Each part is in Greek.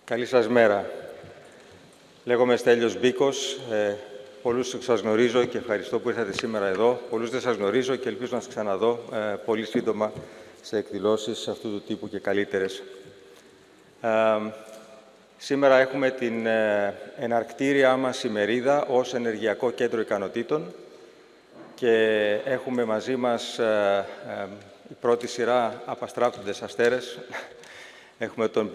Καλή σας μέρα. Λέγομαι Στέλιος Μπίκος. Πολλούς σας γνωρίζω και ευχαριστώ που ήρθατε σήμερα εδώ. Πολλούς δεν σας γνωρίζω και ελπίζω να σας ξαναδώ πολύ σύντομα σε εκδηλώσεις αυτού του τύπου και καλύτερες. Σήμερα έχουμε την εναρκτήριά μας ημερίδα ως Ενεργειακό Κέντρο Ικανοτήτων και έχουμε μαζί μας η πρώτη σειρά απαστράπτοντες αστέρες. Έχουμε τον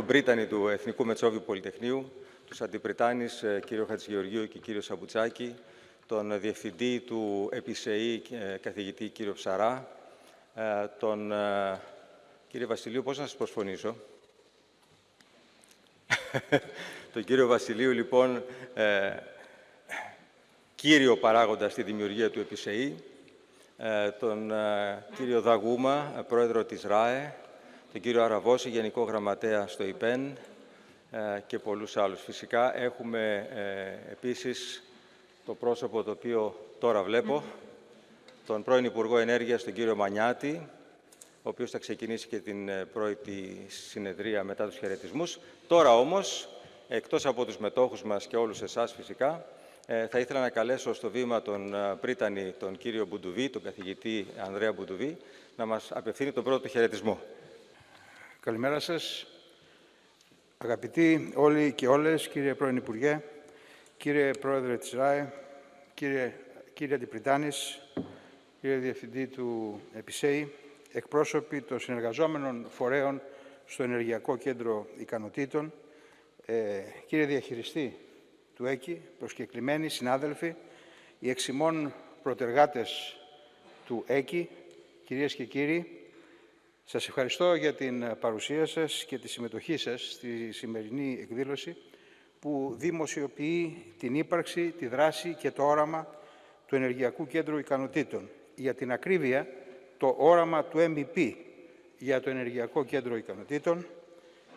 πρίτανη του Εθνικού Μετσόβιου Πολυτεχνείου, τους αντιπριτάνης κύριο Χατζηγεωργίου και κύριο Σαμπουτσάκη, τον διευθυντή του ΕΠΙΣΕΗ καθηγητή κύριο Ψαρά, τον κύριο Βασιλείου, πώς να σας προσφωνήσω. Τον κύριο Βασιλείου, λοιπόν, κύριο παράγοντα στη δημιουργία του ΕΠΙΣΕΗ, τον κύριο Δαγούμα, πρόεδρο της ΡΑΕ, τον κύριο Αραβώση, Γενικό Γραμματέα στο ΙΠΕΝ και πολλούς άλλους. Φυσικά έχουμε επίσης το πρόσωπο το οποίο τώρα βλέπω, τον πρώην Υπουργό Ενέργειας, τον κύριο Μανιάτη, ο οποίος θα ξεκινήσει και την πρώτη συνεδρία μετά τους χαιρετισμούς. Τώρα όμως, εκτός από τους μετόχους μας και όλους εσάς φυσικά, θα ήθελα να καλέσω στο βήμα τον πρίτανη, τον κύριο Μπουντουβί, τον καθηγητή Ανδρέα Μπουντουβί, να μας απευθύνει τον πρώτο χαιρετισμό. Καλημέρα σας. Αγαπητοί όλοι και όλες, κύριε πρώην Υπουργέ, κύριε Πρόεδρε της ΡΑΕ, κύριε Αντιπριτάνης, κύριε Διευθυντή του ΕΠΙΣΕΗ, εκπρόσωποι των συνεργαζόμενων φορέων στο Ενεργειακό Κέντρο Ικανοτήτων, κύριε Διαχειριστή του ΕΚΙ, προσκεκλημένοι συνάδελφοι, οι εξημών προτεργάτες του ΕΚΙ, κυρίες και κύριοι, σας ευχαριστώ για την παρουσία σας και τη συμμετοχή σας στη σημερινή εκδήλωση που δημοσιοποιεί την ύπαρξη, τη δράση και το όραμα του Ενεργειακού Κέντρου Ικανοτήτων. Για την ακρίβεια, το όραμα του MEP για το Ενεργειακό Κέντρο Ικανοτήτων,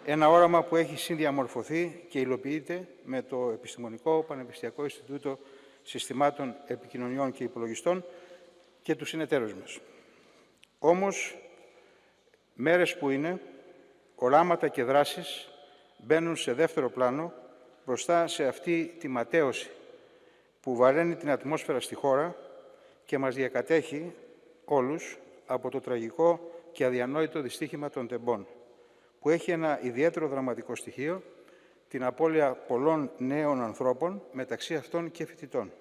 ένα όραμα που έχει συνδιαμορφωθεί και υλοποιείται με το Επιστημονικό Πανεπιστημιακό Ινστιτούτο Συστημάτων Επικοινωνιών και Υπολογιστών και τους συνεταίρους μας. Όμως, μέρες που είναι, οράματα και δράσεις μπαίνουν σε δεύτερο πλάνο μπροστά σε αυτή τη ματέωση που βαραίνει την ατμόσφαιρα στη χώρα και μας διακατέχει όλους από το τραγικό και αδιανόητο δυστύχημα των τεμπών, που έχει ένα ιδιαίτερο δραματικό στοιχείο, την απώλεια πολλών νέων ανθρώπων, μεταξύ αυτών και φοιτητών.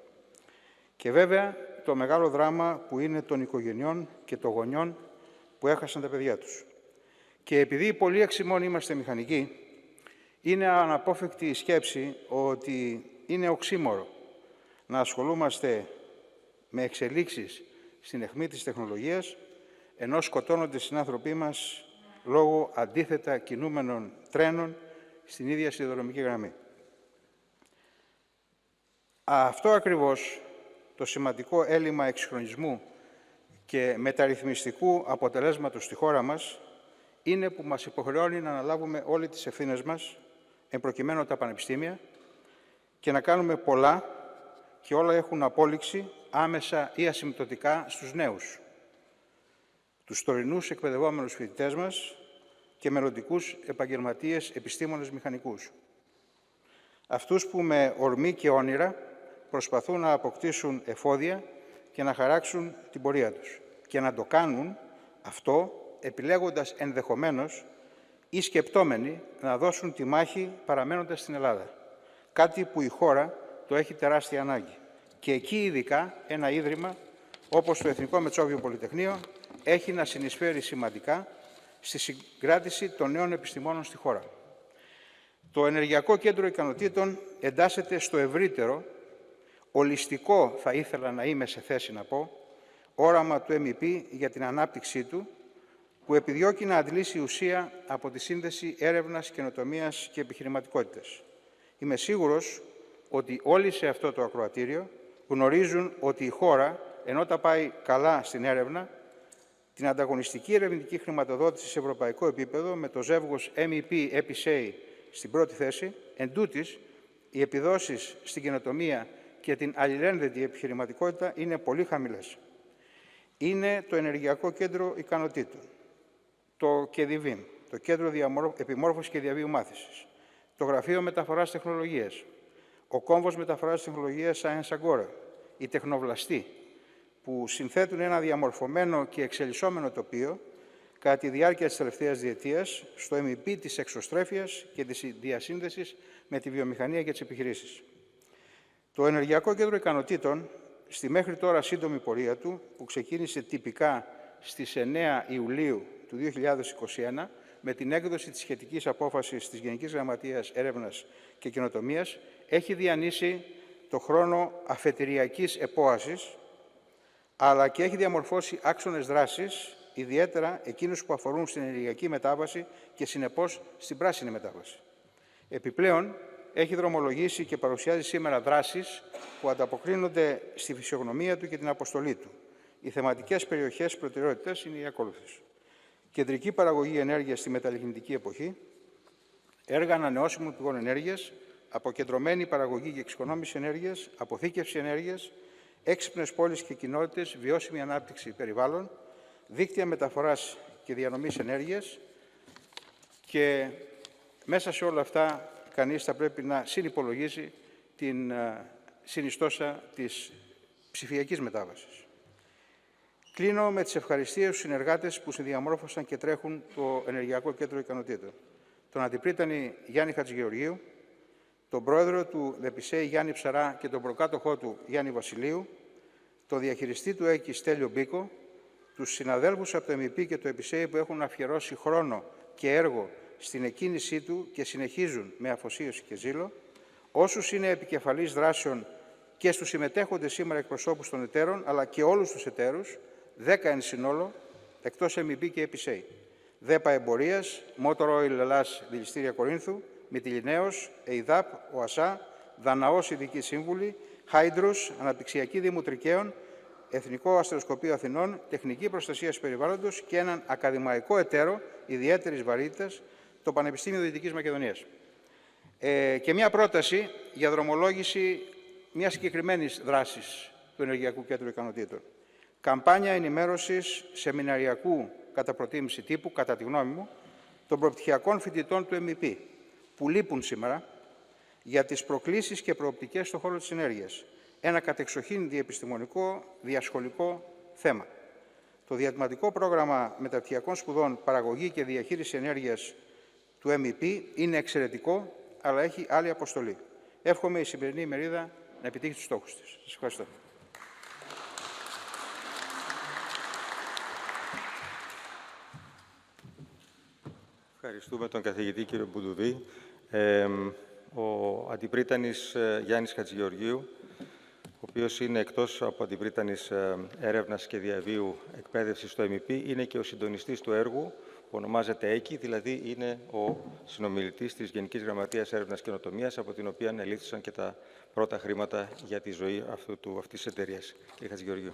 Και βέβαια το μεγάλο δράμα που είναι των οικογενειών και των γονιών που έχασαν τα παιδιά τους. Και επειδή πολλοί εξημών είμαστε μηχανικοί, είναι αναπόφευκτη η σκέψη ότι είναι οξύμορο να ασχολούμαστε με εξελίξεις στην αιχμή της τεχνολογίας, ενώ σκοτώνονται συνάνθρωποι μας λόγω αντίθετα κινούμενων τρένων στην ίδια σιδηροδρομική γραμμή. Αυτό ακριβώς το σημαντικό έλλειμμα εξυγχρονισμού και μεταρρυθμιστικού αποτελέσματος στη χώρα μας είναι που μας υποχρεώνει να αναλάβουμε όλες τις ευθύνες μας, εμπροκειμένου τα πανεπιστήμια, και να κάνουμε πολλά και όλα έχουν απόλυξη άμεσα ή ασυμπτωτικά στους νέους, τους τωρινούς εκπαιδευόμενους φοιτητές μας και μελλοντικούς επαγγελματίες επιστήμονες μηχανικούς. Αυτούς που με ορμή και όνειρα προσπαθούν να αποκτήσουν εφόδια και να χαράξουν την πορεία τους και να το κάνουν αυτό επιλέγοντας ενδεχομένως ή σκεπτόμενοι να δώσουν τη μάχη παραμένοντας στην Ελλάδα. Κάτι που η χώρα το έχει τεράστια ανάγκη. Και εκεί ειδικά ένα ίδρυμα όπως το Εθνικό Μετσόβιο Πολυτεχνείο έχει να συνεισφέρει σημαντικά στη συγκράτηση των νέων επιστημόνων στη χώρα. Το Ενεργειακό Κέντρο Ικανοτήτων εντάσσεται στο ευρύτερο, ολιστικό θα ήθελα να είμαι σε θέση να πω, όραμα του MEP για την ανάπτυξή του, που επιδιώκει να αντλήσει ουσία από τη σύνδεση έρευνας, καινοτομίας και επιχειρηματικότητας. Είμαι σίγουρος ότι όλοι σε αυτό το ακροατήριο γνωρίζουν ότι η χώρα, ενώ τα πάει καλά στην έρευνα, την ανταγωνιστική ερευνητική χρηματοδότηση σε ευρωπαϊκό επίπεδο με το ζεύγος MEP-EPISEI στην πρώτη θέση, εντούτοις οι επιδόσεις στην καινοτομία και την αλληλένδετη επιχειρηματικότητα είναι πολύ χαμηλές. Είναι το Ενεργειακό Κέντρο Ικανοτήτων, το ΚΕΔΙΒΙΜ, το Κέντρο Επιμόρφωσης και Διαβίου Μάθησης, το Γραφείο Μεταφοράς Τεχνολογίας, ο Κόμβος Μεταφοράς Τεχνολογίας Science Agora, οι τεχνοβλαστοί, που συνθέτουν ένα διαμορφωμένο και εξελισσόμενο τοπίο κατά τη διάρκεια της τελευταίας διετίας στο MEP της εξωστρέφειας και της διασύνδεσης με τη βιομηχανία και τις επιχειρήσεις. Το Ενεργειακό Κέντρο Ικανοτήτων, στη μέχρι τώρα σύντομη πορεία του, που ξεκίνησε τυπικά στις 9 Ιουλίου του 2021, με την έκδοση της σχετικής απόφασης της Γενικής Γραμματείας Έρευνας και Καινοτομίας, έχει διανύσει το χρόνο αφετηριακής επόασης, αλλά και έχει διαμορφώσει άξονες δράσης, ιδιαίτερα εκείνους που αφορούν στην ενεργειακή μετάβαση και συνεπώς στην πράσινη μετάβαση. Επιπλέον, έχει δρομολογήσει και παρουσιάζει σήμερα δράσεις που ανταποκρίνονται στη φυσιογνωμία του και την αποστολή του. Οι θεματικές περιοχές προτεραιότητας είναι οι ακόλουθες: κεντρική παραγωγή ενέργειας στη μεταλλιγνητική εποχή, έργα ανανεώσιμων πηγών ενέργειας, αποκεντρωμένη παραγωγή και εξοικονόμηση ενέργειας, αποθήκευση ενέργειας, έξυπνες πόλεις και κοινότητες, βιώσιμη ανάπτυξη περιβάλλον, δίκτυα μεταφοράς και διανομής ενέργειας, και μέσα σε όλα αυτά κανείς θα πρέπει να συνυπολογίσει την συνιστόσα της ψηφιακής μετάβασης. Κλείνω με τις ευχαριστίες στους συνεργάτες που συνδιαμόρφωσαν και τρέχουν το Ενεργειακό Κέντρο Ικανοτήτων. Τον Αντιπρίτανη Γιάννη Χατζηγεωργίου, τον Πρόεδρο του ΔΕΠΙΣΕΙ Γιάννη Ψαρά και τον προκάτοχό του Γιάννη Βασιλείου, τον διαχειριστή του ΕΚΙ Στέλιο Μπίκο, τους συναδέλφους από το MEP και το ΕΠΙΣΕΙ που έχουν αφιερώσει χρόνο και έργο στην εκκίνησή του και συνεχίζουν με αφοσίωση και ζήλο, όσους είναι επικεφαλής δράσεων και στους συμμετέχοντες σήμερα εκπροσώπους των εταίρων, αλλά και όλους τους εταίρους, 10 εν συνόλο, εκτός MEP και ΕΠΙΣΕΙ. ΔΕΠΑ Εμπορίας, Motor Oil Ελλάς Δηληστήρια Κορίνθου, Μυτιληναίος, ΕΙΔΑΠ, ΟΑΣΑ, Δαναός Ειδική Σύμβουλη, Χάιντρους, Αναπτυξιακή Δήμου Τρικαίων, Εθνικό Αστεροσκοπείο Αθηνών, Τεχνική Προστασία Περιβάλλοντος και έναν ακαδημαϊκό εταίρο ιδιαίτερης βαρύτητας, το Πανεπιστήμιο Δυτικής Μακεδονίας. Και μια πρόταση για δρομολόγηση μιας συγκεκριμένης δράσης του Ενεργειακού Κέντρου Ικανοτήτων. Καμπάνια ενημέρωσης σεμιναριακού κατά προτίμηση τύπου, κατά τη γνώμη μου, των προπτυχιακών φοιτητών του MEP, που λείπουν σήμερα, για τις προκλήσεις και προοπτικές στον χώρο της ενέργειας. Ένα κατεξοχήν διεπιστημονικό, διασχολικό θέμα. Το διατηματικό πρόγραμμα μεταπτυχιακών σπουδών παραγωγή και διαχείριση ενέργειας του MEP είναι εξαιρετικό, αλλά έχει άλλη αποστολή. Εύχομαι η σημερινή ημερίδα να επιτύχει τους στόχους της. Σας ευχαριστώ. Ευχαριστούμε τον καθηγητή κύριο Μπουντουδή. Ο Αντιπρίτανης Γιάννης Χατζηγεωργίου, ο οποίος είναι εκτός από Αντιπρίτανης Έρευνας και Διαβίου Εκπαίδευσης στο MEP, είναι και ο συντονιστής του έργου που ονομάζεται ΕΚΙ, δηλαδή είναι ο συνομιλητής της Γενικής Γραμματείας Έρευνας και Καινοτομίας, από την οποία ελήφθησαν και τα πρώτα χρήματα για τη ζωή αυτής της εταιρείας. Κύριε Χατζηγεωργίου.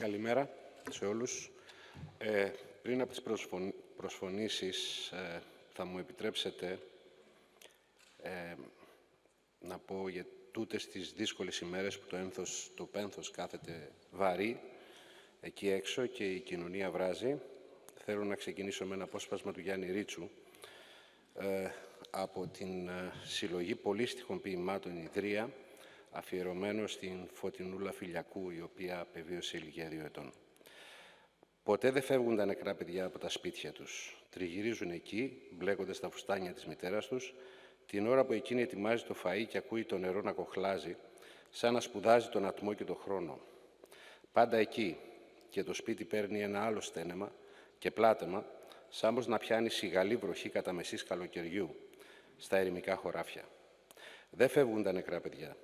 Καλημέρα σε όλους. Πριν από τις προσφωνήσεις, θα μου επιτρέψετε να πω για τούτες τις δύσκολες ημέρες που το πένθος κάθεται βαρύ εκεί έξω και η κοινωνία βράζει. Θέλω να ξεκινήσω με ένα απόσπασμα του Γιάννη Ρίτσου από την συλλογή πολύστιχων ποιημάτων «Ιδρία», αφιερωμένο στην Φωτεινούλα Φιλιακού, η οποία απεβίωσε ηλικία 2 ετών. Ποτέ δεν φεύγουν τα νεκρά παιδιά από τα σπίτια τους. Τριγυρίζουν εκεί, μπλέκονται στα φουστάνια της μητέρας τους, την ώρα που εκείνη ετοιμάζει το φαΐ και ακούει το νερό να κοχλάζει, σαν να σπουδάζει τον ατμό και τον χρόνο. Πάντα εκεί, και το σπίτι παίρνει ένα άλλο στένεμα και πλάτεμα, σαν πως να πιάνει σιγαλή βροχή κατά μεσής καλοκαιριού, στα ερημικά χωράφια. Δεν φεύγουν τα νεκρά παιδιά.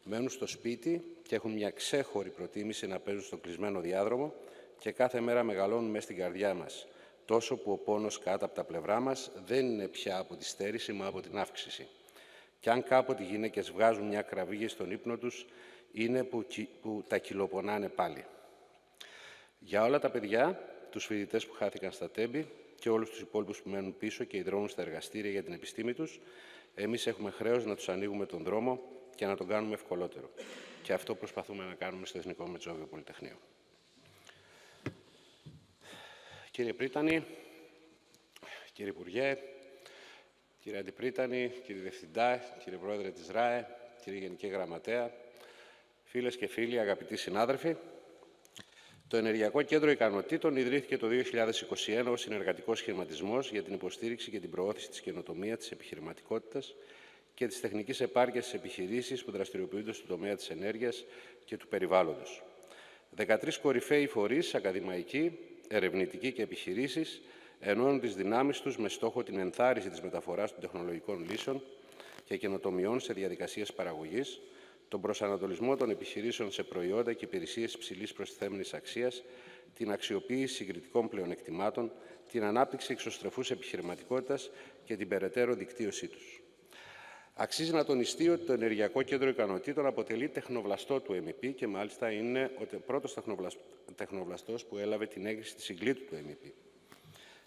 Μένουν στο σπίτι και έχουν μια ξέχωρη προτίμηση να παίζουν στο κλεισμένο διάδρομο και κάθε μέρα μεγαλώνουν μέσα στην καρδιά μας, τόσο που ο πόνος κάτω από τα πλευρά μας δεν είναι πια από τη στέρηση, μα από την αύξηση. Κι αν κάποτε οι γυναίκες βγάζουν μια κραυγή στον ύπνο τους, είναι που τα κυλοπονάνε πάλι. Για όλα τα παιδιά, τους φοιτητές που χάθηκαν στα Τέμπη και όλους τους υπόλοιπους που μένουν πίσω και ιδρώνουν στα εργαστήρια για την επιστήμη τους, εμείς έχουμε χρέος να τους ανοίγουμε τον δρόμο και να τον κάνουμε ευκολότερο. Και αυτό προσπαθούμε να κάνουμε στο Εθνικό Μετσόβιο Πολυτεχνείο. Κύριε Πρίτανη, κύριε Υπουργέ, κύριε Αντιπρίτανη, κύριε Διευθυντά, κύριε Πρόεδρε της ΡΑΕ, κύριε Γενική Γραμματέα, φίλες και φίλοι, αγαπητοί συνάδελφοι, το Ενεργειακό Κέντρο Ικανοτήτων ιδρύθηκε το 2021 ως συνεργατικός σχηματισμός για την υποστήριξη και την προώθηση της καινοτομίας, της επιχειρηματικότητας και της τεχνικής επάρκειας στις επιχειρήσεις που δραστηριοποιούνται στον τομέα της ενέργειας και του περιβάλλοντος. 13 κορυφαίοι φορείς, ακαδημαϊκοί, ερευνητικοί και επιχειρήσεις, ενώνουν τις δυνάμεις τους με στόχο την ενθάρρυνση της μεταφοράς των τεχνολογικών λύσεων και καινοτομιών σε διαδικασίες παραγωγής, τον προσανατολισμό των επιχειρήσεων σε προϊόντα και υπηρεσίες υψηλής προστιθέμενης αξίας, την αξιοποίηση συγκριτικών πλεονεκτημάτων, την ανάπτυξη εξωστρεφούς επιχειρηματικότητας και την περαιτέρω δικτύωσή τους. Αξίζει να τονιστεί ότι το Ενεργειακό Κέντρο Ικανοτήτων αποτελεί τεχνοβλαστό του MEP και μάλιστα είναι ο πρώτος τεχνοβλαστός που έλαβε την έγκριση της συγκλήτου του MEP.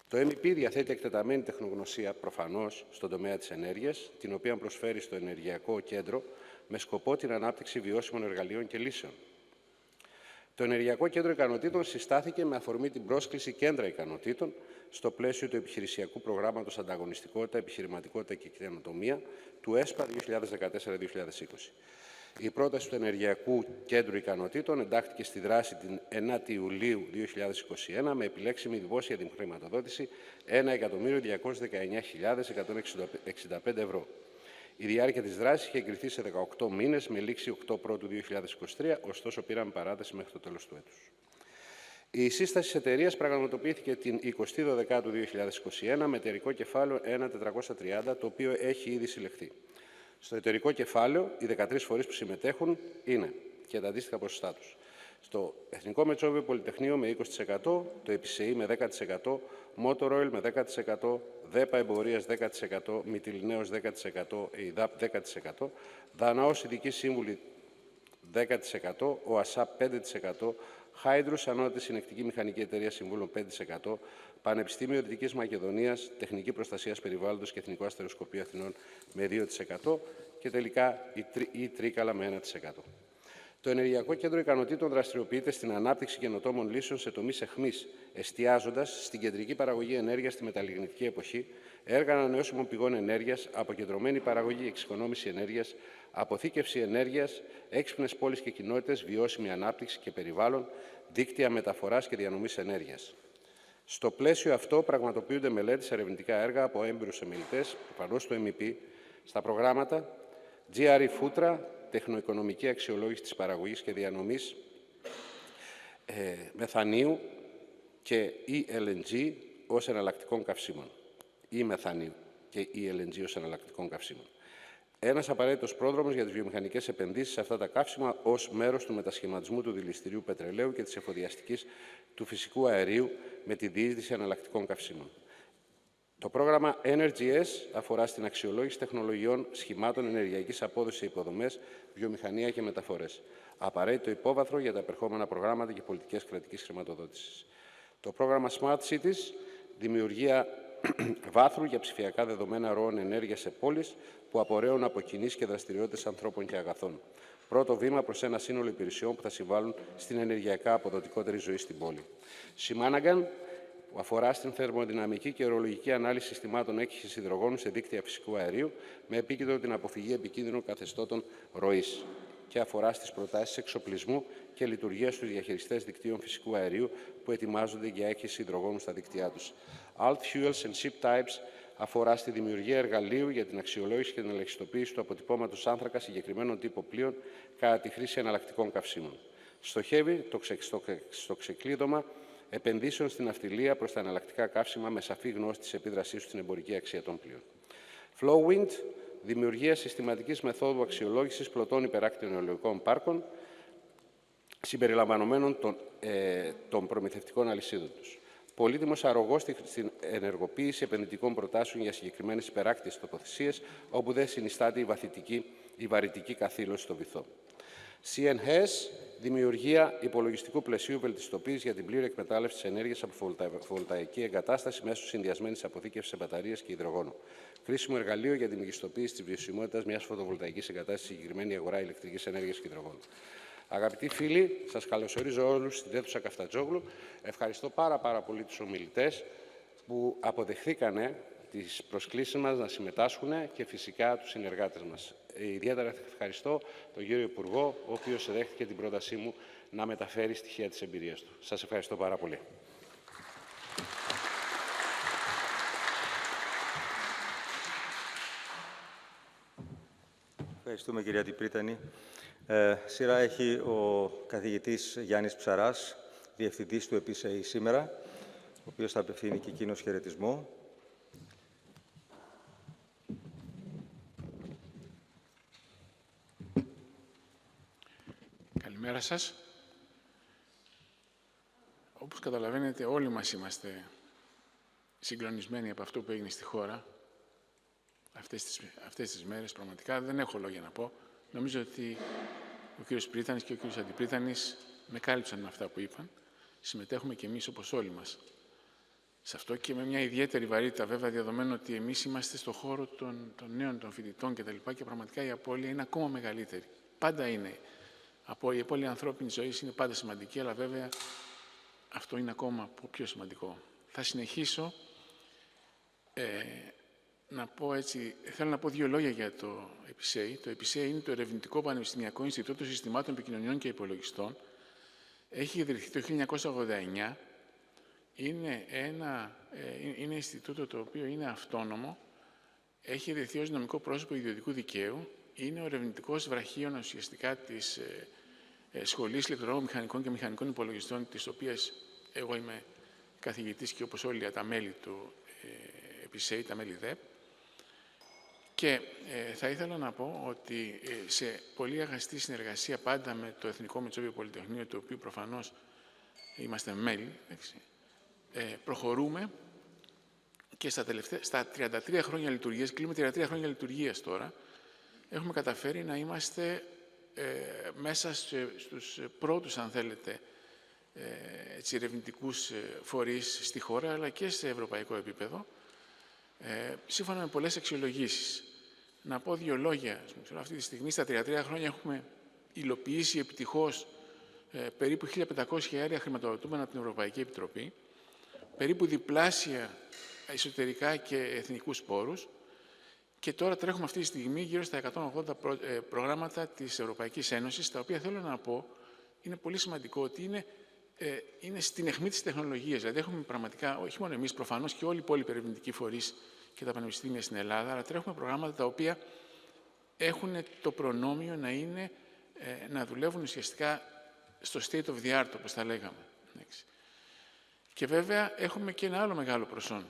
Το MEP διαθέτει εκτεταμένη τεχνογνωσία προφανώς στον τομέα της ενέργειας, την οποία προσφέρει στο Ενεργειακό Κέντρο με σκοπό την ανάπτυξη βιώσιμων εργαλείων και λύσεων. Το Ενεργειακό Κέντρο Ικανοτήτων συστάθηκε με αφορμή την πρόσκληση Κέντρα Ικανοτήτων στο πλαίσιο του επιχειρησιακού προγράμματος Ανταγωνιστικότητα, Επιχειρηματικότητα και Καινοτομία του ΕΣΠΑ 2014-2020. Η πρόταση του Ενεργειακού Κέντρου Ικανοτήτων εντάχθηκε στη δράση την 9η Ιουλίου 2021 με επιλέξιμη δημόσια χρηματοδότηση 1.219.165 ευρώ. Η διάρκεια της δράσης είχε εγκριθεί σε 18 μήνες με λήξη 8 Πρώτου 2023, ωστόσο πήραμε παράταση μέχρι το τέλος του έτους. Η σύσταση της εταιρείας πραγματοποιήθηκε την 20η Δεκάτου 2021 με εταιρικό κεφάλαιο 1.430, το οποίο έχει ήδη συλλεχθεί. Στο εταιρικό κεφάλαιο, οι 13 φορείς που συμμετέχουν είναι και τα αντίστοιχα ποσοστά τους. Στο Εθνικό Μετσόβιο Πολυτεχνείο με 20%, το ΕΠΙΣΕΗ με 10%, Motor Oil με 10%, ΔΕΠΑ Εμπορίας 10%, Μυτιληναίος 10%, ΕΙΔΑΠ 10%, Δαναός Ειδική Σύμβουλη 10%, ΟΑΣΑΠ 5%, Χάιντρους Ανώτατη Συνεκτική Μηχανική Εταιρεία Συμβούλων 5%, Πανεπιστήμιο Δυτικής Μακεδονίας, Τεχνική Προστασίας Περιβάλλοντος και Εθνικό Αστεροσκοπείο Αθηνών με 2% και τελικά η Τρίκαλα με 1%. Το Ενεργειακό Κέντρο Ικανοτήτων δραστηριοποιείται στην ανάπτυξη καινοτόμων λύσεων σε τομείς αιχμής, εστιάζοντας στην κεντρική παραγωγή ενέργειας στη μεταλλιγνητική εποχή, έργα ανανεώσιμων πηγών ενέργειας, αποκεντρωμένη παραγωγή και εξοικονόμηση ενέργειας, αποθήκευση ενέργειας, έξυπνες πόλεις και κοινότητες, βιώσιμη ανάπτυξη και περιβάλλον, δίκτυα μεταφοράς και διανομής ενέργειας. Στο πλαίσιο αυτό πραγματοποιούνται μελέτες ερευνητικά έργα από έμπειρους εμιλητές, προφανώς στο MEP, στα προγράμματα GRE Futra, τεχνοοικονομική αξιολόγηση της παραγωγής και διανομής μεθανίου και e-LNG ως εναλλακτικών καυσίμων. Ή μεθανίου και e-LNG ως εναλλακτικών καυσίμων. Ένας απαραίτητος πρόδρομος για τις βιομηχανικές επενδύσεις σε αυτά τα καύσιμα ως μέρος του μετασχηματισμού του δηληστηρίου πετρελαίου και της εφοδιαστικής του φυσικού αερίου με τη διείσδυση εναλλακτικών καυσίμων. Το πρόγραμμα EnergyS αφορά στην αξιολόγηση τεχνολογιών σχημάτων ενεργειακής απόδοσης σε υποδομές, βιομηχανία και μεταφορές. Απαραίτητο υπόβαθρο για τα επερχόμενα προγράμματα και πολιτικές κρατικής χρηματοδότησης. Το πρόγραμμα Smart Cities, δημιουργία βάθρου για ψηφιακά δεδομένα ροών ενέργειας σε πόλεις που απορρέουν από κινήσεις και δραστηριότητες ανθρώπων και αγαθών. Πρώτο βήμα προς ένα σύνολο υπηρεσιών που θα συμβάλλουν στην ενεργειακά αποδοτικότερη ζωή στην πόλη. Σιμάναγκαν, που αφορά στην θερμοδυναμική και ορολογική ανάλυση συστημάτων έκχυσης υδρογόνου σε δίκτυα φυσικού αερίου, με επίκεντρο την αποφυγή επικίνδυνων καθεστώτων ροής. Και αφορά στις προτάσεις εξοπλισμού και λειτουργίας στους διαχειριστές δικτύων φυσικού αερίου που ετοιμάζονται για έκχυση υδρογόνου στα δίκτυά τους. Alt Fuels and Ship Types αφορά στη δημιουργία εργαλείου για την αξιολόγηση και την ελεγχιστοποίηση του αποτυπώματος άνθρακα συγκεκριμένων τύπων πλοίων κατά τη χρήση εναλλακτικών καυσίμων. Στοχεύει στο ξεκλείδωμα επενδύσεων στην ναυτιλία προς τα εναλλακτικά καύσιμα με σαφή γνώση της επίδρασής του στην εμπορική αξία των πλοίων. Flowwind, δημιουργία συστηματικής μεθόδου αξιολόγησης πλωτών υπεράκτιων αιωλικών πάρκων, συμπεριλαμβανομένων των προμηθευτικών αλυσίδων τους. Πολύτιμος αρρωγός στην ενεργοποίηση επενδυτικών προτάσεων για συγκεκριμένες υπεράκτιες τοποθεσίες, όπου δεν συνιστάται η βαρυτική καθήλωση στο βυθό. CNHES, δημιουργία υπολογιστικού πλαισίου βελτιστοποίησης για την πλήρη εκμετάλλευση της ενέργειας από φωτοβολταϊκή εγκατάσταση μέσω συνδυασμένης αποθήκευσης σε μπαταρίες και υδρογόνου. Κρίσιμο εργαλείο για τη μεγιστοποίηση της βιωσιμότητας μιας φωτοβολταϊκής εγκατάστασης στη συγκεκριμένη αγορά ηλεκτρικής ενέργειας και υδρογόνου. Αγαπητοί φίλοι, σας καλωσορίζω όλους στην αίθουσα Καφτατζόγλου. Ευχαριστώ πάρα πολύ τους ομιλητές που αποδεχθήκανε τις προσκλήσεις μας να συμμετάσχουν και φυσικά τους συνεργάτες μας. Ιδιαίτερα ευχαριστώ τον κύριο Υπουργό, ο οποίος δέχτηκε την πρότασή μου να μεταφέρει στοιχεία της εμπειρίας του. Σας ευχαριστώ πάρα πολύ. Ευχαριστούμε, κυρία Αντιπρίτανη. Σειρά έχει ο καθηγητής Γιάννης Ψαράς, διευθυντής του ΕΠΙΣΕΗ σήμερα, ο οποίος θα απευθύνει και εκείνος χαιρετισμό. Καλημέρα σας. Όπως καταλαβαίνετε, όλοι μας είμαστε συγκλονισμένοι από αυτό που έγινε στη χώρα αυτές τις μέρες. Πραγματικά δεν έχω λόγια να πω. Νομίζω ότι ο κύριος Πρίτανης και ο κύριος Αντιπρίτανης με κάλυψαν με αυτά που είπαν. Συμμετέχουμε και εμείς, όπως όλοι μας, σε αυτό και με μια ιδιαίτερη βαρύτητα, βέβαια, δεδομένου ότι εμείς είμαστε στον χώρο των νέων, των φοιτητών κτλ. Και πραγματικά η απώλεια είναι ακόμα μεγαλύτερη. Πάντα είναι. Η απώλεια ανθρώπινης ζωής είναι πάντα σημαντική, αλλά βέβαια αυτό είναι ακόμα πιο σημαντικό. Θα συνεχίσω να πω έτσι, θέλω να πω δύο λόγια για το ΕΠΙΣΕΗ. Το ΕΠΙΣΕΗ είναι το Ερευνητικό Πανεπιστημιακό Ινστιτούτο Συστημάτων Επικοινωνιών και Υπολογιστών. Έχει ιδρυθεί το 1989. Είναι ένα Ινστιτούτο το οποίο είναι αυτόνομο. Έχει ιδρυθεί ως νομικό πρόσωπο ιδιωτικού δικαίου. Είναι ο ερευνητικός βραχίων ουσιαστικά της Σχολής Ηλεκτρονικών Μηχανικών και Μηχανικών Υπολογιστών, της οποίας εγώ είμαι καθηγητής και όπως όλοι τα μέλη του ΕΠΙΣΕΗ, τα μέλη ΔΕΠ. Και θα ήθελα να πω ότι σε πολύ αγαστή συνεργασία πάντα με το Εθνικό Μετσόβιο Πολυτεχνείο, το οποίο προφανώς είμαστε μέλη, προχωρούμε και στα 33 χρόνια λειτουργίας, κλείνουμε 33 χρόνια λειτουργίας τώρα, έχουμε καταφέρει να είμαστε μέσα στους πρώτους, αν θέλετε, ερευνητικούς φορείς στη χώρα, αλλά και σε ευρωπαϊκό επίπεδο, σύμφωνα με πολλές αξιολογήσεις. Να πω δύο λόγια. Αυτή τη στιγμή, στα 33 χρόνια, έχουμε υλοποιήσει επιτυχώς περίπου 1.500 αέρια χρηματοδοτούμενα από την Ευρωπαϊκή Επιτροπή, περίπου διπλάσια εσωτερικά και εθνικούς πόρους, και τώρα τρέχουμε αυτή τη στιγμή γύρω στα 180 προγράμματα της Ευρωπαϊκής Ένωσης, τα οποία θέλω να πω, είναι πολύ σημαντικό ότι είναι στην αιχμή της τεχνολογίας. Δηλαδή έχουμε πραγματικά, όχι μόνο εμείς προφανώς και όλοι οι υπόλοιποι ερευνητικοί φορείς και τα πανεπιστήμια στην Ελλάδα, αλλά τρέχουμε προγράμματα τα οποία έχουν το προνόμιο να δουλεύουν ουσιαστικά στο state of the art, όπως τα λέγαμε. Και βέβαια έχουμε και ένα άλλο μεγάλο προσόν.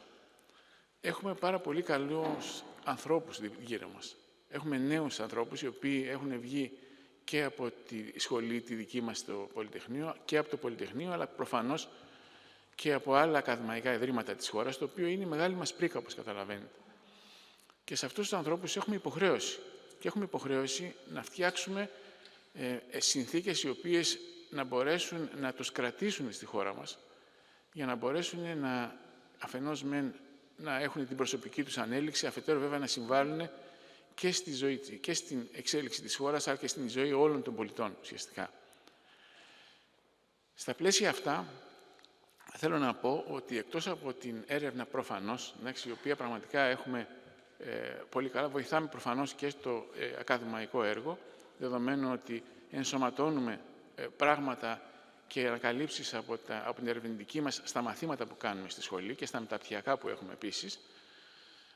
Έχουμε πάρα πολύ καλούς ανθρώπους γύρω μας. Έχουμε νέους ανθρώπους οι οποίοι έχουν βγει και από τη σχολή τη δική μας στο Πολυτεχνείο και από το Πολυτεχνείο, αλλά προφανώς και από άλλα ακαδημαϊκά ιδρύματα της χώρας, το οποίο είναι η μεγάλη μας πρίκα, όπως καταλαβαίνετε. Και σε αυτούς τους ανθρώπους έχουμε υποχρέωση. Και έχουμε υποχρέωση να φτιάξουμε συνθήκες οι οποίες να μπορέσουν να τους κρατήσουν στη χώρα μας, για να μπορέσουν αφενός να έχουν την προσωπική τους ανέλυξη, αφετέρου βέβαια να συμβάλλουν και στη ζωή και στην εξέλιξη της χώρας, αλλά και στην ζωή όλων των πολιτών ουσιαστικά. Στα πλαίσια αυτά, θέλω να πω ότι εκτός από την έρευνα προφανώς, η οποία πραγματικά έχουμε πολύ καλά, βοηθάμε προφανώς και στο ακαδημαϊκό έργο, δεδομένου ότι ενσωματώνουμε πράγματα και ανακαλύψεις από την ερευνητική μας στα μαθήματα που κάνουμε στη σχολή και στα μεταπτυχιακά που έχουμε επίσης.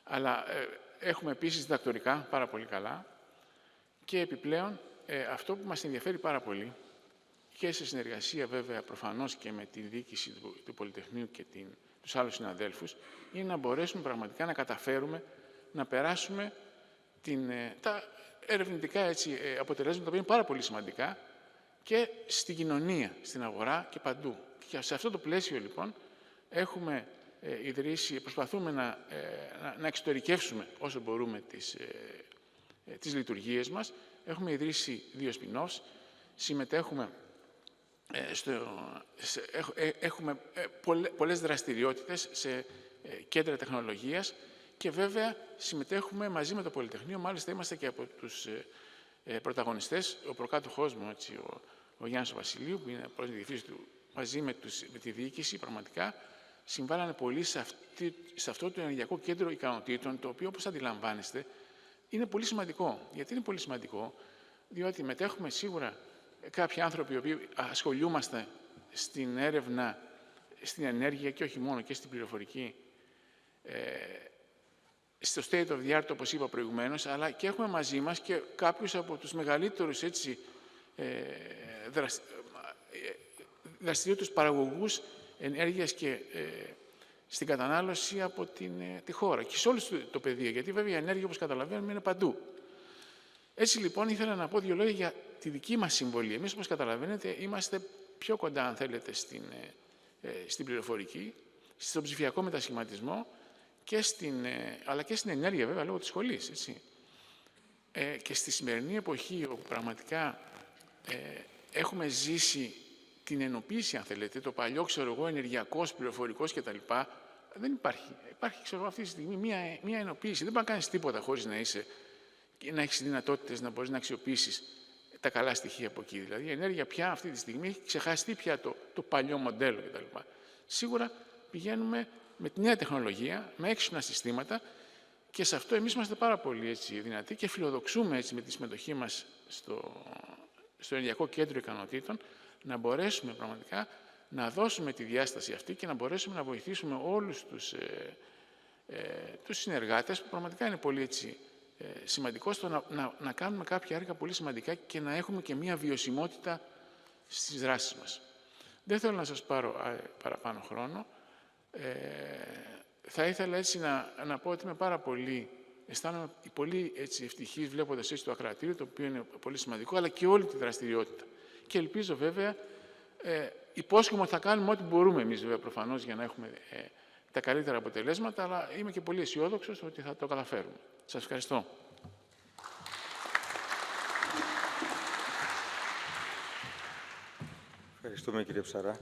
Αλλά έχουμε επίσης διδακτορικά πάρα πολύ καλά και επιπλέον αυτό που μας ενδιαφέρει πάρα πολύ και σε συνεργασία βέβαια προφανώς και με τη διοίκηση του Πολυτεχνείου και τους άλλους συναδέλφους, είναι να μπορέσουμε πραγματικά να καταφέρουμε να περάσουμε τα ερευνητικά αποτελέσματα που είναι πάρα πολύ σημαντικά και στην κοινωνία, στην αγορά και παντού. Και σε αυτό το πλαίσιο, λοιπόν, έχουμε προσπαθούμε να εξωτερικεύσουμε όσο μπορούμε τις λειτουργίες μας. Έχουμε ιδρύσει 2 spin-offs. συμμετέχουμε έχουμε πολλές δραστηριότητες σε κέντρα τεχνολογίας και βέβαια συμμετέχουμε μαζί με το Πολυτεχνείο. Μάλιστα είμαστε και από τους πρωταγωνιστές. Ο προκάτοχός μου, έτσι, ο Γιάννης Βασιλείου, που είναι πρώην διευθυντής του, μαζί με τη διοίκηση, πραγματικά συμβάλλανε πολύ σε αυτό το ενεργειακό κέντρο ικανοτήτων, το οποίο, όπως αντιλαμβάνεστε, είναι πολύ σημαντικό. Γιατί είναι πολύ σημαντικό? Διότι μετέχουμε σίγουρα κάποιοι άνθρωποι οι οποίοι ασχολούμαστε στην έρευνα, στην ενέργεια και όχι μόνο, και στην πληροφορική, στο state of the art, όπως είπα προηγουμένως, αλλά και έχουμε μαζί μας και κάποιους από τους μεγαλύτερους, έτσι, δραστηριότητες παραγωγούς ενέργειας και στην κατανάλωση από τη χώρα και σε όλο το πεδίο, γιατί βέβαια η ενέργεια, όπως καταλαβαίνουμε, είναι παντού. Έτσι λοιπόν ήθελα να πω δύο λόγια για τη δική μας συμβολή. Εμείς, όπως καταλαβαίνετε, είμαστε πιο κοντά, αν θέλετε, στην πληροφορική, στον ψηφιακό μετασχηματισμό, αλλά και στην ενέργεια, βέβαια, λόγω της σχολής. Έτσι. Και στη σημερινή εποχή, όπου πραγματικά έχουμε ζήσει την ενοποίηση, αν θέλετε, το παλιό, ξέρω εγώ, ενεργειακός, πληροφορικός κτλ. Δεν υπάρχει. Υπάρχει, ξέρω εγώ, αυτή τη στιγμή μία ενοποίηση. Δεν μπορεί να κάνεις τίποτα χωρίς να έχεις δυνατότητες να μπορείς να αξιοποιήσεις τα καλά στοιχεία από εκεί. Δηλαδή, η ενέργεια πια αυτή τη στιγμή έχει ξεχαστεί πια το παλιό μοντέλο κτλ. Σίγουρα πηγαίνουμε με τη νέα τεχνολογία, με έξυπνα συστήματα και σε αυτό εμείς είμαστε πάρα πολύ, έτσι, δυνατοί και φιλοδοξούμε, έτσι, με τη συμμετοχή μας στο Ενεργειακό Κέντρο Ικανοτήτων να μπορέσουμε πραγματικά να δώσουμε τη διάσταση αυτή και να μπορέσουμε να βοηθήσουμε όλους τους συνεργάτες, που πραγματικά είναι πολύ, έτσι, σημαντικό στο να κάνουμε κάποια έργα πολύ σημαντικά και να έχουμε και μία βιωσιμότητα στις δράσεις μας. Δεν θέλω να σας πάρω παραπάνω χρόνο. Θα ήθελα, έτσι, να πω ότι είμαι αισθάνομαι πολύ, έτσι, ευτυχής βλέποντας, έτσι, το ακροατήριο, το οποίο είναι πολύ σημαντικό, αλλά και όλη τη δραστηριότητα. Και ελπίζω βέβαια, υπόσχομαι ότι θα κάνουμε ό,τι μπορούμε εμείς, βέβαια, προφανώς, για να έχουμε τα καλύτερα αποτελέσματα, αλλά είμαι και πολύ αισιόδοξος ότι θα το καταφέρουμε. Σας ευχαριστώ. Ευχαριστούμε, κύριε Ψαρά.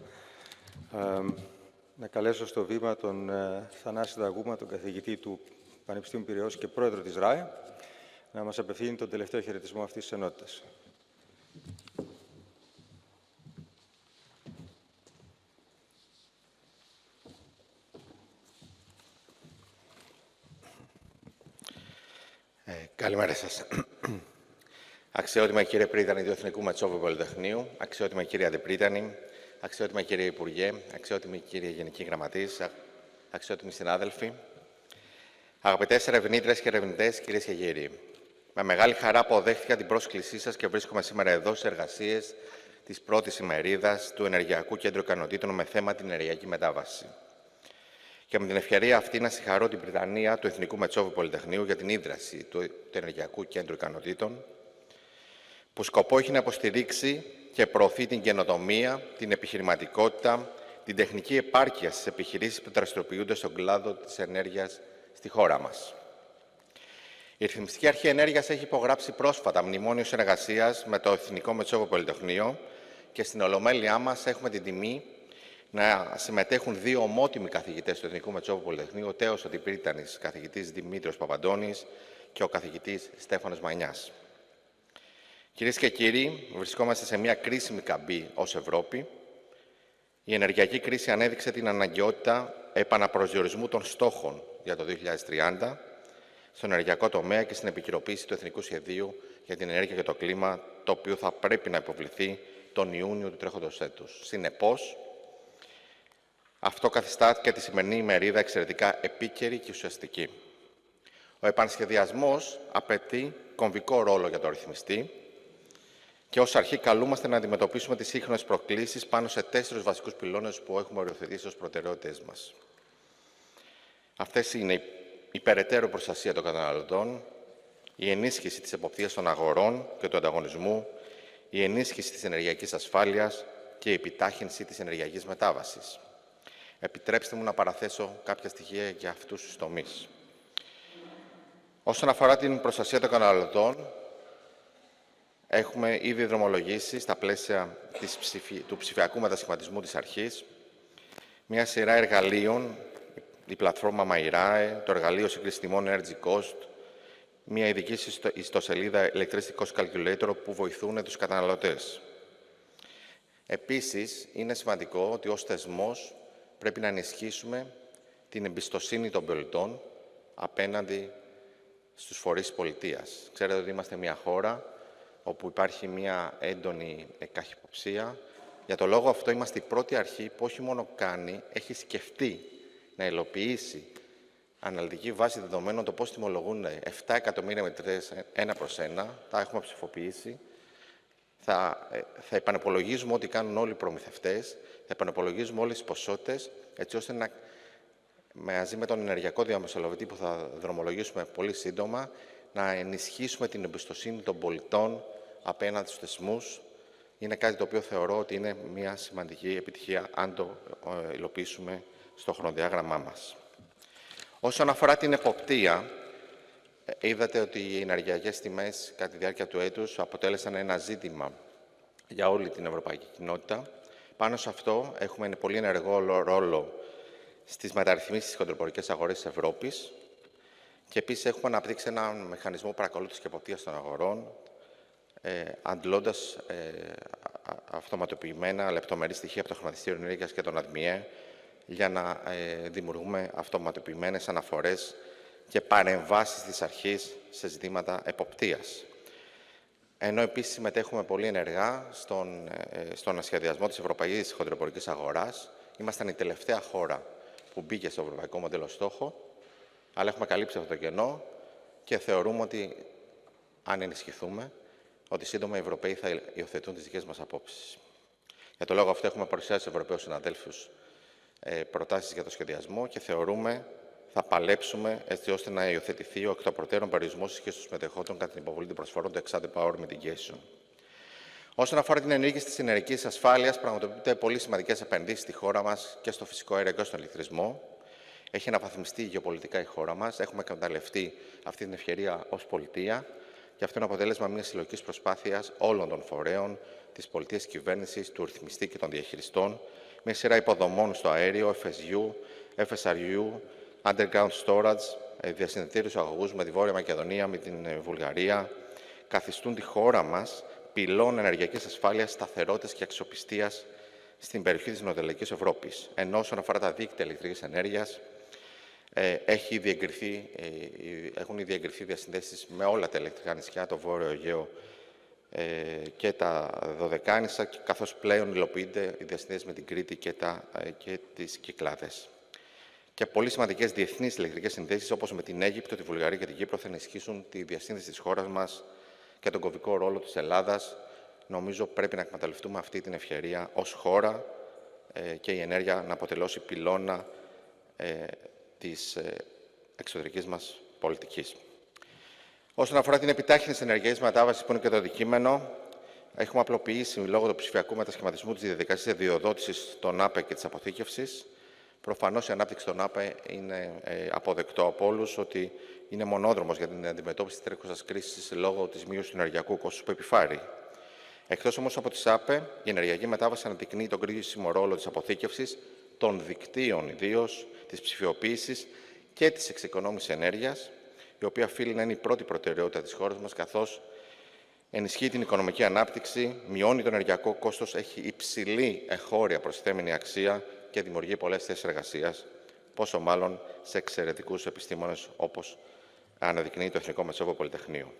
Να καλέσω στο βήμα τον Θανάση Δαγούμα, τον καθηγητή του Πανεπιστήμιου Πειραιώς και πρόεδρο της ΡΑΕ, να μας απευθύνει τον τελευταίο χαιρετισμό αυτής της ενότητας. Καλημέρα σας. Αξιότιμα κύριε Πρίτανη του Εθνικού Μετσόβου Πολυτεχνείου, αξιότιμα κύριε Αντιπρίτανη, αξιότιμα κύριε Υπουργέ, αξιότιμη κύριε Γενική Γραμματής, αξιότιμοι συνάδελφοι, αγαπητές ερευνήτρες και ερευνητές, κυρίες και κύριοι. Με μεγάλη χαρά αποδέχτηκα την πρόσκλησή σας και βρίσκομαι σήμερα εδώ σε εργασίες της πρώτης ημερίδας του Ενεργειακού Κέντρου Ικανοτήτων με θέμα την ενεργειακή μετάβαση. Και με την ευκαιρία αυτή να συγχαρώ την Πριτανία του Εθνικού Μετσόβου Πολυτεχνείου για την ίδρυση του Ενεργειακού Κέντρου Ικανοτήτων, που σκοπό έχει να υποστηρίξει και προωθεί την καινοτομία, την επιχειρηματικότητα, την τεχνική επάρκεια στις επιχειρήσεις που δραστηριοποιούνται στον κλάδο της ενέργειας στη χώρα μας. Η Ρυθμιστική Αρχή Ενέργειας έχει υπογράψει πρόσφατα μνημόνιο συνεργασίας με το Εθνικό Μετσόβιο Πολυτεχνείο και στην Ολομέλειά μας έχουμε την τιμή να συμμετέχουν δύο ομότιμοι καθηγητές του Εθνικού Μετσόβιου Πολυτεχνείου, ο τέος Αντιπρίτανης καθηγητής Δημήτριος Παπαντώνης και ο καθηγητής Στέφανος Μανιάς. Κυρίες και κύριοι, βρισκόμαστε σε μια κρίσιμη καμπή ως Ευρώπη. Η ενεργειακή κρίση ανέδειξε την αναγκαιότητα επαναπροσδιορισμού των στόχων για το 2030 στον ενεργειακό τομέα και στην επικαιροποίηση του Εθνικού Σχεδίου για την Ενέργεια και το Κλίμα, το οποίο θα πρέπει να υποβληθεί τον Ιούνιο του τρέχοντος έτους. Συνεπώς, αυτό καθιστά και τη σημερινή ημερίδα εξαιρετικά επίκαιρη και ουσιαστική. Ο επανσχεδιασμός απαιτεί κομβικό ρόλο για το ρυθμιστή και ως αρχή καλούμαστε να αντιμετωπίσουμε τις σύγχρονες προκλήσεις πάνω σε 4 βασικούς πυλώνες που έχουμε οριοθετήσει ως προτεραιότητες μας. Αυτές είναι η περαιτέρω προστασία των καταναλωτών, η ενίσχυση της εποπτείας των αγορών και του ανταγωνισμού, η ενίσχυση της ενεργειακής ασφάλειας και η επιτάχυνση της ενεργειακής μετάβασης. Επιτρέψτε μου να παραθέσω κάποια στοιχεία για αυτούς τους τομείς. Όσον αφορά την προστασία των καταναλωτών, Έχουμε ήδη δρομολογήσει στα πλαίσια του ψηφιακού μετασχηματισμού της αρχής μια σειρά εργαλείων, η πλατφόρμα MyRae, το εργαλείο σύγκρισης τιμών Energy Cost, μια ειδική ιστοσελίδα Electricity Cost Calculator που βοηθούν τους καταναλωτές. Επίσης, είναι σημαντικό ότι ως θεσμός πρέπει να ενισχύσουμε την εμπιστοσύνη των πολιτών απέναντι στους φορείς της πολιτείας. Ξέρετε ότι είμαστε μια χώρα όπου υπάρχει μια έντονη καχυποψία. Για το λόγο αυτό είμαστε η πρώτη αρχή που όχι μόνο έχει σκεφτεί να υλοποιήσει αναλυτική βάση δεδομένων το πώς τιμολογούν 7 εκατομμύρια μετρητές 1 προς 1, τα έχουμε ψηφοποιήσει. Θα επανεπολογίζουμε ό,τι κάνουν όλοι οι προμηθευτές, θα επανεπολογίζουμε όλες τις ποσότητες, έτσι ώστε μαζί με τον ενεργειακό διαμεσολαβητή που θα δρομολογήσουμε πολύ σύντομα, να ενισχύσουμε την εμπιστοσύνη των πολιτών απέναντι στους θεσμούς. Είναι κάτι το οποίο θεωρώ ότι είναι μια σημαντική επιτυχία αν το υλοποιήσουμε στο χρονοδιάγραμμά μας. Όσον αφορά την εποπτεία, είδατε ότι οι ενεργειακές τιμές κατά τη διάρκεια του έτους αποτέλεσαν ένα ζήτημα για όλη την ευρωπαϊκή κοινότητα. Πάνω σε αυτό έχουμε πολύ ενεργό ρόλο στις μεταρρυθμίσεις στις χοντροπορικές αγορές της Ευρώπης και επίσης έχουμε αναπτύξει ένα μηχανισμό παρακολούθησης και εποπτείας των αγορών, αντλώντας αυτοματοποιημένα λεπτομερή στοιχεία από το Χρηματιστήριο Ενέργειας και τον ΑΔΜΙΕ για να δημιουργούμε αυτοματοποιημένες αναφορές και παρεμβάσεις της αρχής σε ζητήματα εποπτείας. Ενώ επίσης συμμετέχουμε πολύ ενεργά στον ασχεδιασμό της ευρωπαϊκής χοντροπορικής αγοράς. Ήμασταν η τελευταία χώρα που μπήκε στο ευρωπαϊκό μοντέλο στόχο, αλλά έχουμε καλύψει αυτό το κενό και θεωρούμε ότι, αν ενισχυθούμε, ότι σύντομα οι Ευρωπαίοι θα υιοθετούν τις δικές μας απόψεις. Για το λόγο αυτό έχουμε παρουσιάσει στους Ευρωπαίους συναδέλφους προτάσεις για το σχεδιασμό και θεωρούμε θα παλέψουμε έτσι ώστε να υιοθετηθεί ο εκ των προτέρων περιορισμός και στους μετεχόντων κατά την υποβολή των προσφορών του Ex-ante Power Mitigation. Όσον αφορά την ενίσχυση της ενεργειακής ασφάλειας, πραγματοποιούνται πολύ σημαντικές επενδύσεις στη χώρα μας και στο φυσικό αέριο και στον ηλεκτρισμό. Έχει αναβαθμιστεί γεωπολιτικά η χώρα μας. Έχουμε εκμεταλλευτεί αυτή την ευκαιρία ως πολιτεία και αυτό είναι αποτέλεσμα μιας συλλογικής προσπάθειας όλων των φορέων, της πολιτείας κυβέρνησης, του ρυθμιστή και των διαχειριστών, μια σειρά υποδομών στο αέριο, FSU, FSRU, underground storage, διασυνδετήριους αγωγούς με τη Βόρεια Μακεδονία, με την Βουλγαρία, καθιστούν τη χώρα μας πυλών ενεργειακής ασφάλειας, σταθερότητας και αξιοπιστίας στην περιοχή της Νοτιοανατολικής Ευρώπης. Ενώ όσον αφορά τα δίκτυα ηλεκτρικής ενέργειας, έχουν ήδη εγκριθεί διασυνδέσεις με όλα τα ηλεκτρικά νησιά, το Βόρειο Αιγαίο και τα Δωδεκάνησα, καθώς πλέον υλοποιείται οι διασυνδέσεις με την Κρήτη και τις Κυκλάδες. Και πολύ σημαντικές διεθνείς ηλεκτρικές συνδέσεις, όπως με την Αίγυπτο, τη Βουλγαρία και την Κύπρο, θα ενισχύσουν τη διασύνδεση της χώρας μας και τον κομβικό ρόλο της Ελλάδας. Νομίζω πρέπει να εκμεταλλευτούμε αυτή την ευκαιρία ως χώρα και η ενέργεια να αποτελώσει πυλώνα της εξωτερικής μας πολιτικής. Όσον αφορά την επιτάχυνση της ενεργειακής μετάβασης, που είναι και το αντικείμενο, έχουμε απλοποιήσει λόγω του ψηφιακού μετασχηματισμού της διαδικασίας διοδότησης των ΑΠΕ και της αποθήκευσης. Προφανώς η ανάπτυξη των ΑΠΕ είναι αποδεκτό από όλους ότι είναι μονόδρομος για την αντιμετώπιση της τρέχουσας κρίσης λόγω της μείωσης του ενεργειακού κόστους που επιφάρει. Εκτός όμως από τις ΑΠΕ, η ενεργειακή μετάβαση αναδεικνύει τον κρίσιμο ρόλο της αποθήκευσης, των δικτύων ιδίως, της ψηφιοποίησης και της εξοικονόμησης ενέργειας, η οποία οφείλει να είναι η πρώτη προτεραιότητα της χώρας μας, καθώς ενισχύει την οικονομική ανάπτυξη, μειώνει το ενεργειακό κόστος, έχει υψηλή εγχώρια προσθέμενη αξία και δημιουργεί πολλές θέσεις εργασίας, πόσο μάλλον σε εξαιρετικούς επιστήμονες, όπως αναδεικνύει το Εθνικό Μετσόβιο Πολυτεχνείο.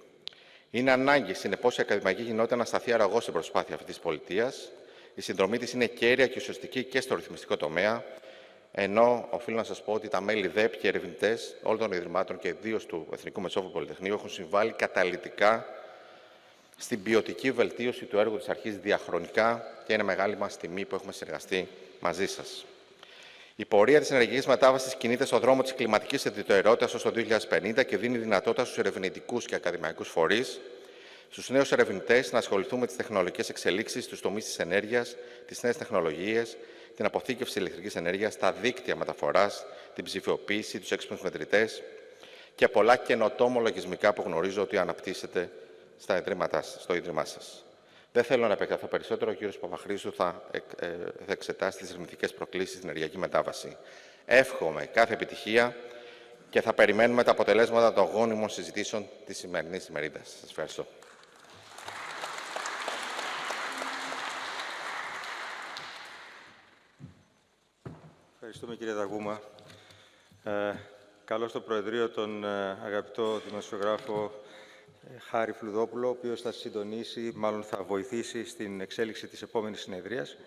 Είναι ανάγκη, συνεπώς, η ακαδημαϊκή κοινότητα να σταθεί αραγώς στην προσπάθεια αυτής της πολιτείας. Η συνδρομή της είναι κέρια και ουσιαστική και στο ρυθμιστικό τομέα, ενώ οφείλω να σας πω ότι τα μέλη ΔΕΠ και ερευνητές όλων των ιδρυμάτων και ιδίως του Εθνικού Μετσόβιου Πολυτεχνείου έχουν συμβάλει καταλυτικά στην ποιοτική βελτίωση του έργου της αρχής διαχρονικά και είναι μεγάλη μας τιμή που έχουμε συνεργαστεί μαζί σας. Η πορεία της ενεργειακής μετάβασης κινείται στον δρόμο της κλιματικής ουδετερότητας ως το 2050 και δίνει δυνατότητα στους ερευνητικούς και ακαδημαϊκούς φορείς, στους νέους ερευνητές να ασχοληθούν με τις τεχνολογικές εξελίξεις, τους τομείς της ενέργειας, τις νέες τεχνολογίες, την αποθήκευση ηλεκτρικής ενέργειας, τα δίκτυα μεταφοράς, την ψηφιοποίηση, τους έξυπνους μετρητές και πολλά καινοτόμο λογισμικά που γνωρίζω ότι αναπτύσσεται στο Ίδρυμά σας. Δεν θέλω να επεκταθώ περισσότερο. Ο κ. Παπαχρήστου θα εξετάσει τις ερευνητικές προκλήσεις στην ενεργειακή μετάβαση. Εύχομαι κάθε επιτυχία και θα περιμένουμε τα αποτελέσματα των γόνιμων συζητήσεων της σημερινής ημερίδας. Σας ευχαριστώ. Ευχαριστούμε, κύριε Δαγούμα. Καλώ στο Προεδρείο τον αγαπητό δημοσιογράφο Χάρη Φλουδόπουλο, ο οποίος θα συντονίσει, μάλλον θα βοηθήσει στην εξέλιξη της επόμενης συνεδρίας.